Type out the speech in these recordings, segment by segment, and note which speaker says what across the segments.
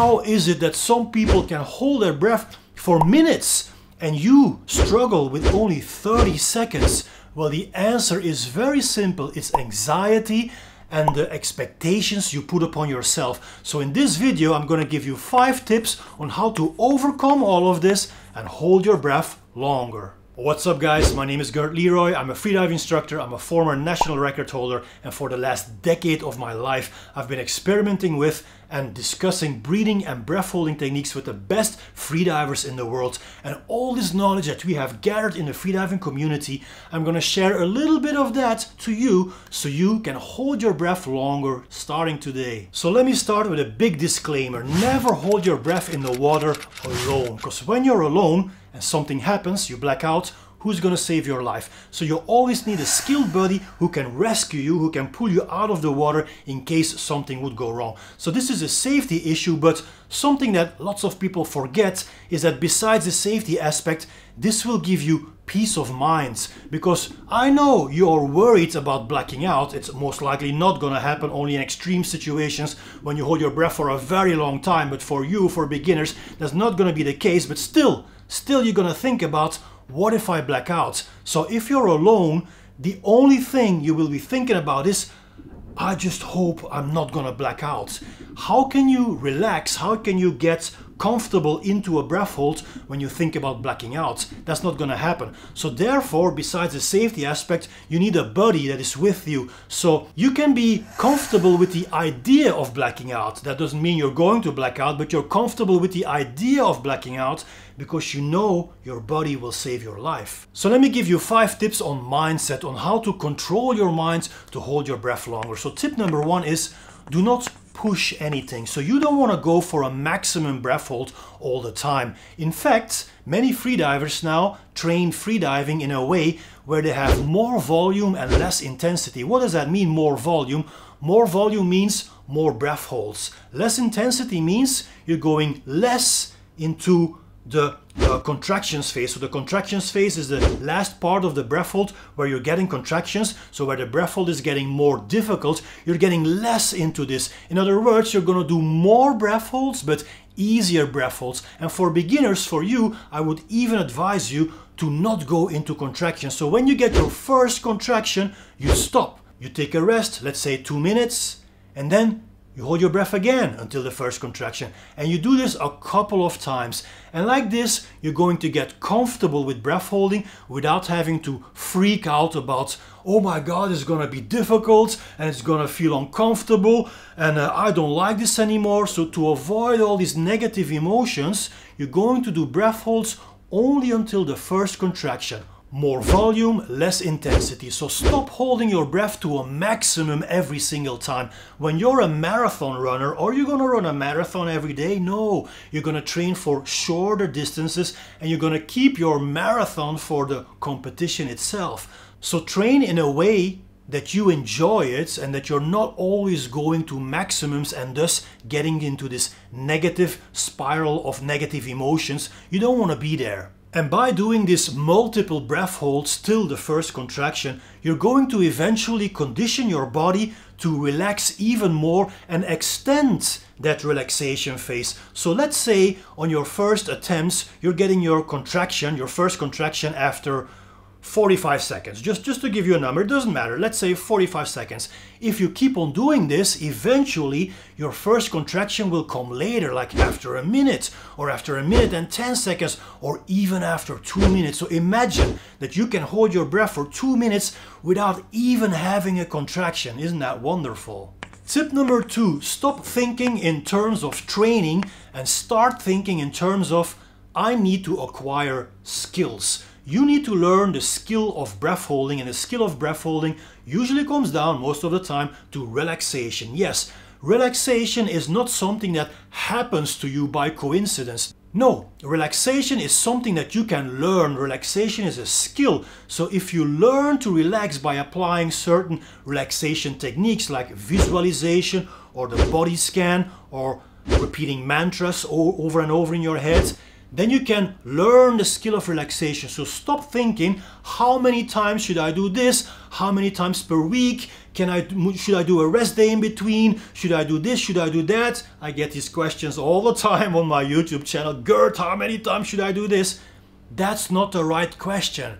Speaker 1: how is it that some people can hold their breath for minutes and you struggle with only 30 seconds? Well, the answer is very simple. It's anxiety and the expectations you put upon yourself. So in this video, I'm going to give you 5 tips on how to overcome all of this and hold your breath longer. What's up guys, my name is Gert Leroy. I'm a freediving instructor, I'm a former national record holder, and for the last decade of my life I've been experimenting with and discussing breathing and breath holding techniques with the best freedivers in the world. And all this knowledge that we have gathered in the freediving community, I'm going to share a little bit of that to you so you can hold your breath longer starting today. So let me start with a big disclaimer. Never hold your breath in the water alone, because when you're alone and something happens, you black out, who's gonna save your life? So you always need a skilled buddy who can rescue you, who can pull you out of the water in case something would go wrong. So this is a safety issue, but something that lots of people forget is that besides the safety aspect, this will give you peace of mind. Because I know you're worried about blacking out. It's most likely not gonna happen, only in extreme situations when you hold your breath for a very long time. But for you, for beginners, that's not gonna be the case, but still you're gonna think about, what if I black out? So if you're alone, the only thing you will be thinking about is, I just hope I'm not gonna black out. How can you relax? How can you get comfortable into a breath hold when you think about blacking out? That's not gonna happen. So therefore, besides the safety aspect, you need a buddy that is with you. So you can be comfortable with the idea of blacking out. That doesn't mean you're going to black out, but you're comfortable with the idea of blacking out because you know your buddy will save your life. So let me give you 5 tips on mindset, on how to control your mind to hold your breath longer. So tip number 1 is, do not push anything. So you don't want to go for a maximum breath hold all the time. In fact, many freedivers now train freediving in a way where they have more volume and less intensity. What does that mean, more volume? More volume means more breath holds. Less intensity means you're going less into the contractions phase. So the contractions phase is the last part of the breath hold where you're getting contractions. So where the breath hold is getting more difficult, you're getting less into this. In other words, you're going to do more breath holds, but easier breath holds. And for beginners, for you, I would even advise you to not go into contractions. So when you get your first contraction, you stop. You take a rest, let's say 2 minutes, and then you hold your breath again until the first contraction. And you do this a couple of times. And like this, you're going to get comfortable with breath holding without having to freak out about, oh my God, it's going to be difficult and it's going to feel uncomfortable and I don't like this anymore. So to avoid all these negative emotions, you're going to do breath holds only until the first contraction. More volume, less intensity. So stop holding your breath to a maximum every single time. When you're a marathon runner, are you going to run a marathon every day? No, you're going to train for shorter distances and you're going to keep your marathon for the competition itself. So train in a way that you enjoy it and that you're not always going to maximums and thus getting into this negative spiral of negative emotions. You don't want to be there. And by doing this multiple breath holds till the first contraction, you're going to eventually condition your body to relax even more and extend that relaxation phase. So let's say on your first attempts, you're getting your contraction, your first contraction after 45 seconds. Just to give you a number, it doesn't matter. Let's say 45 seconds. If you keep on doing this, eventually your first contraction will come later, like after a minute or after a minute and 10 seconds or even after 2 minutes. So imagine that you can hold your breath for 2 minutes without even having a contraction. Isn't that wonderful? Tip number 2, stop thinking in terms of training and start thinking in terms of, I need to acquire skills. You need to learn the skill of breath holding, and the skill of breath holding usually comes down most of the time to relaxation. Yes, relaxation is not something that happens to you by coincidence. No, relaxation is something that you can learn. Relaxation is a skill. So if you learn to relax by applying certain relaxation techniques like visualization or the body scan or repeating mantras over and over in your head, then you can learn the skill of relaxation. So stop thinking, how many times should I do this? How many times per week? Should I do a rest day in between? Should I do this? Should I do that? I get these questions all the time on my YouTube channel. Gert, how many times should I do this? That's not the right question.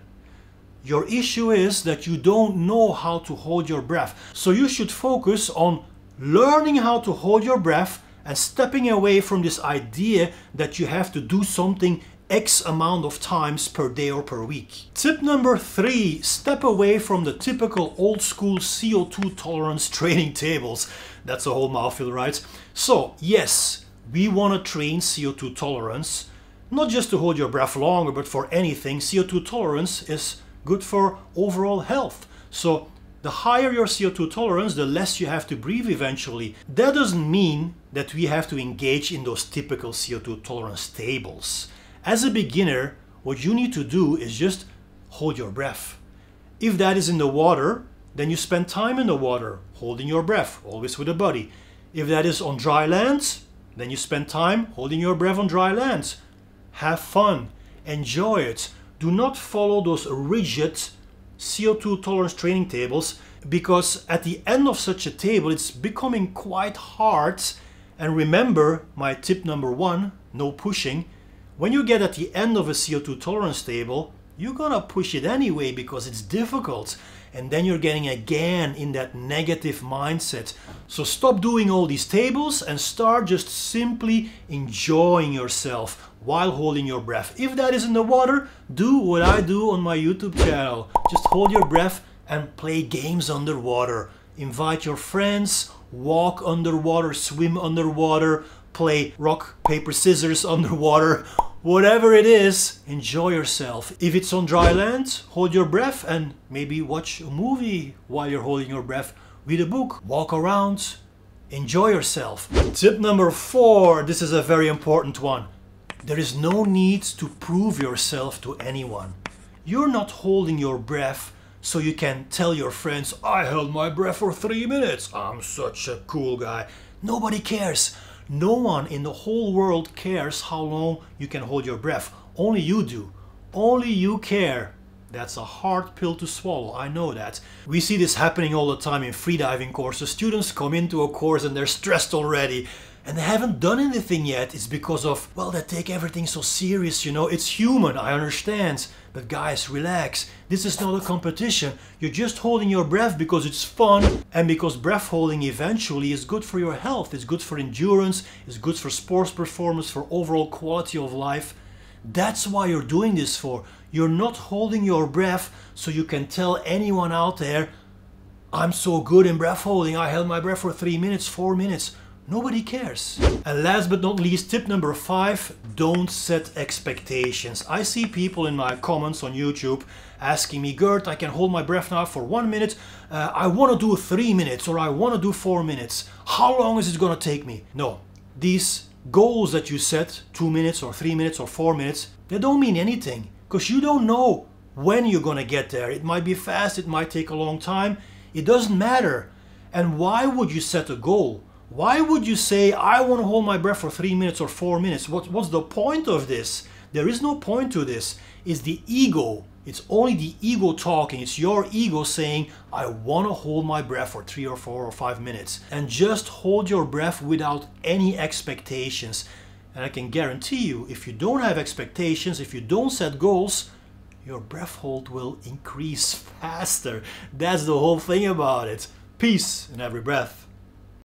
Speaker 1: Your issue is that you don't know how to hold your breath. So you should focus on learning how to hold your breath and stepping away from this idea that you have to do something X amount of times per day or per week. Tip number 3, step away from the typical old school CO2 tolerance training tables. That's a whole mouthful, right? So yes, we want to train CO2 tolerance, not just to hold your breath longer, but for anything. CO2 tolerance is good for overall health. So the higher your CO2 tolerance, the less you have to breathe eventually. That doesn't mean that we have to engage in those typical CO2 tolerance tables. As a beginner, what you need to do is just hold your breath. If that is in the water, then you spend time in the water, holding your breath, always with a buddy. If that is on dry land, then you spend time holding your breath on dry land. Have fun, enjoy it. Do not follow those rigid CO2 tolerance training tables, because at the end of such a table, it's becoming quite hard. And remember my tip number 1, no pushing. When you get at the end of a CO2 tolerance table, you're gonna push it anyway because it's difficult. And then you're getting again in that negative mindset. So stop doing all these tables and start just simply enjoying yourself while holding your breath. If that is in the water, do what I do on my YouTube channel. Just hold your breath and play games underwater. Invite your friends, walk underwater, swim underwater, play rock, paper, scissors underwater. Whatever it is, enjoy yourself. If it's on dry land, hold your breath and maybe watch a movie while you're holding your breath. Read a book, walk around, enjoy yourself. Tip number 4, this is a very important one. There is no need to prove yourself to anyone. You're not holding your breath so you can tell your friends, I held my breath for 3 minutes. I'm such a cool guy. Nobody cares. No one in the whole world cares how long you can hold your breath. Only you do. Only you care. That's a hard pill to swallow, I know that. We see this happening all the time in freediving courses. Students come into a course and they're stressed already. And they haven't done anything yet. It's because of, well, they take everything so serious, you know. It's human, I understand. But guys, relax. This is not a competition. You're just holding your breath because it's fun and because breath holding eventually is good for your health. It's good for endurance. It's good for sports performance, for overall quality of life. That's why you're doing this for. You're not holding your breath so you can tell anyone out there, I'm so good in breath holding. I held my breath for 3 minutes, 4 minutes. Nobody cares. And last but not least, tip number 5, don't set expectations. I see people in my comments on YouTube asking me, Gert, I can hold my breath now for 1 minute. I want to do 3 minutes or I want to do 4 minutes. How long is it going to take me? No, these goals that you set, 2 minutes or 3 minutes or 4 minutes, they don't mean anything because you don't know when you're going to get there. It might be fast, it might take a long time. It doesn't matter. And why would you set a goal? Why would you say, I want to hold my breath for 3 minutes or 4 minutes? What's the point of this? There is no point to this. It's the ego. It's only the ego talking. It's your ego saying, I want to hold my breath for 3 or 4 or 5 minutes. And just hold your breath without any expectations. And I can guarantee you, if you don't have expectations, if you don't set goals, your breath hold will increase faster. That's the whole thing about it. Peace in every breath.